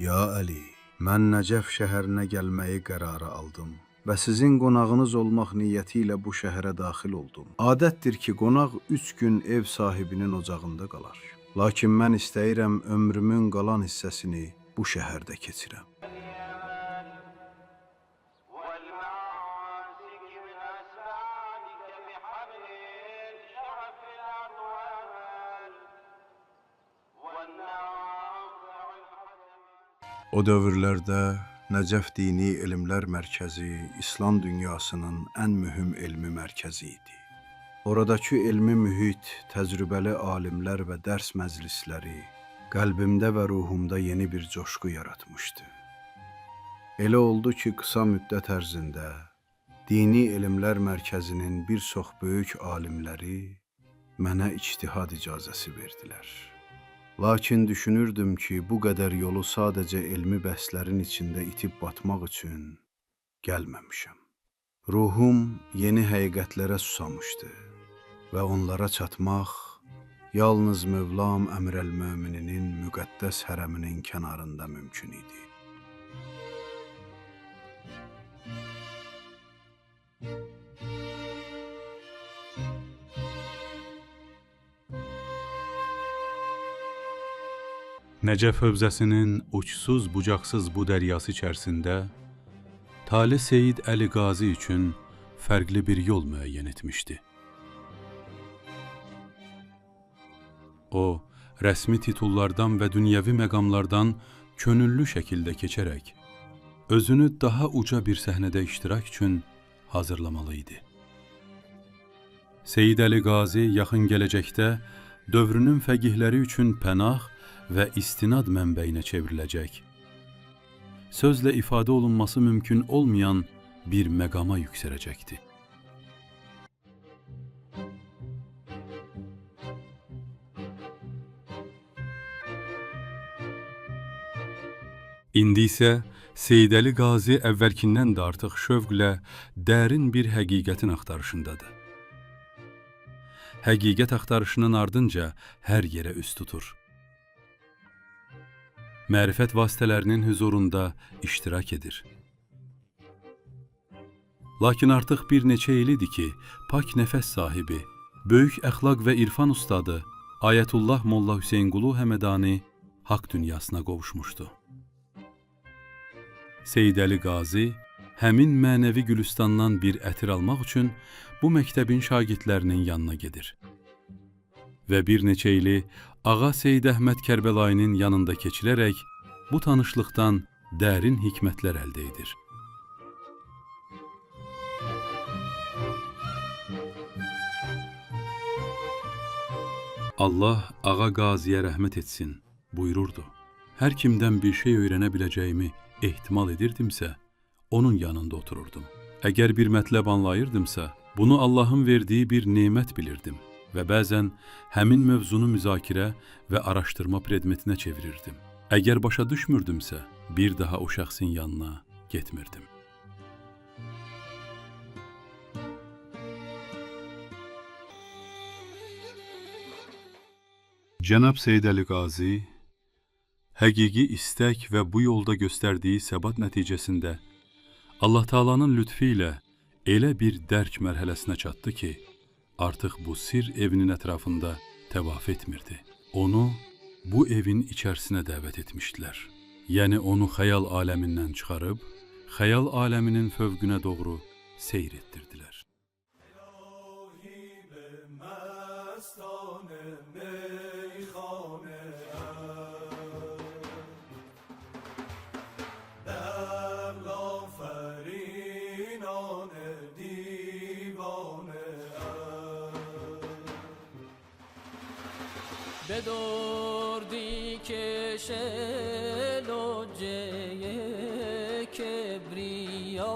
Ya Əli, mən Nəcəf şəhərinə gəlməyi qərarı aldım və sizin qonağınız olmaq niyyəti ilə bu şəhərə daxil oldum. Adətdir ki, qonaq 3 gün ev sahibinin ocağında qalar. Lakin mən istəyirəm ömrümün qalan hissəsini bu şəhərdə keçirəm. O dövrlərdə Nəcəf Dini Elmlər Mərkəzi İslam dünyasının ən mühüm elmi mərkəzi idi. Oradakı elmi mühit, təcrübəli alimlər və dərs məclisləri qəlbimdə və ruhumda yeni bir coşqu yaratmışdı. Elə oldu ki, qısa müddət ərzində Dini Elmlər Mərkəzinin bir çox böyük alimləri mənə ictihad icazəsi verdilər. Lakin düşünürdüm ki, bu qədər yolu sadəcə elmi bəhslərin içində itib batmaq üçün gəlməmişəm. Ruhum yeni həqiqətlərə susamışdı və onlara çatmaq yalnız Mövlam Əmrəl-Mömininin müqəddəs hərəminin kənarında mümkün idi. Nəcəf hövzəsinin uçsuz bucaqsız bu dəryası içərisində Tale Seyid Əli Qazi üçün fərqli bir yol müəyyən etmişdi. O, rəsmi titullardan və dünyəvi məqamlardan könüllü şəkildə keçərək, özünü daha uca bir səhnədə iştirak üçün hazırlamalı idi. Seyid Əli Qazi yaxın gələcəkdə dövrünün fəqihləri üçün pənah və istinad mənbəyinə çevriləcək, sözlə ifadə olunması mümkün olmayan bir məqama yüksələcəkdi. İndi isə Seyid Əli Qazi əvvəlkindən də artıq şövqlə dərin bir həqiqətin axtarışındadır. Həqiqət axtarışının ardınca hər yerə üst tutur. Mərifət vasitələrinin hüzurunda iştirak edir. Lakin artıq bir neçə ildir ki, pak nəfəs sahibi, böyük əxlaq və irfan ustadı Ayətullah Molla Hüseynqulu Həmədani haqq dünyasına qovuşmuşdu. Seyid Əli Qazi həmin mənəvi gülüstandan bir ətir almaq üçün bu məktəbin şagirdlərinin yanına gedir. Və bir neçə ili Ağa Seyid Əhməd Kərbəlayinin yanında keçilərək bu tanışlıqdan dərin hikmətlər əldə edir. Allah Ağa Qaziyə rəhmət etsin, buyururdu. Hər kimdən bir şey öyrənə biləcəyimi ehtimal edirdimsə, onun yanında otururdum. Əgər bir mətləb anlayırdımsa, bunu Allahın verdiyi bir nemət bilirdim və bəzən həmin mövzunu müzakirə və araşdırma predmetinə çevirirdim. Əgər başa düşmürdümsə, bir daha o şəxsin yanına getmirdim. Cənab Seyid Əli Qazi, həqiqi istək və bu yolda göstərdiyi səbat nəticəsində Allah Taala'nın lütfi ilə elə bir dərk mərhələsinə çatdı ki, artıq bu sir evinin ətrafında təvaf etmirdi. Onu bu evin içərisinə dəvət etmişdilər. Yəni onu xəyal aləmindən çıxarıb, xəyal aləminin fövqünə doğru seyr etdirdilər. به دردی کشه لجه کبریا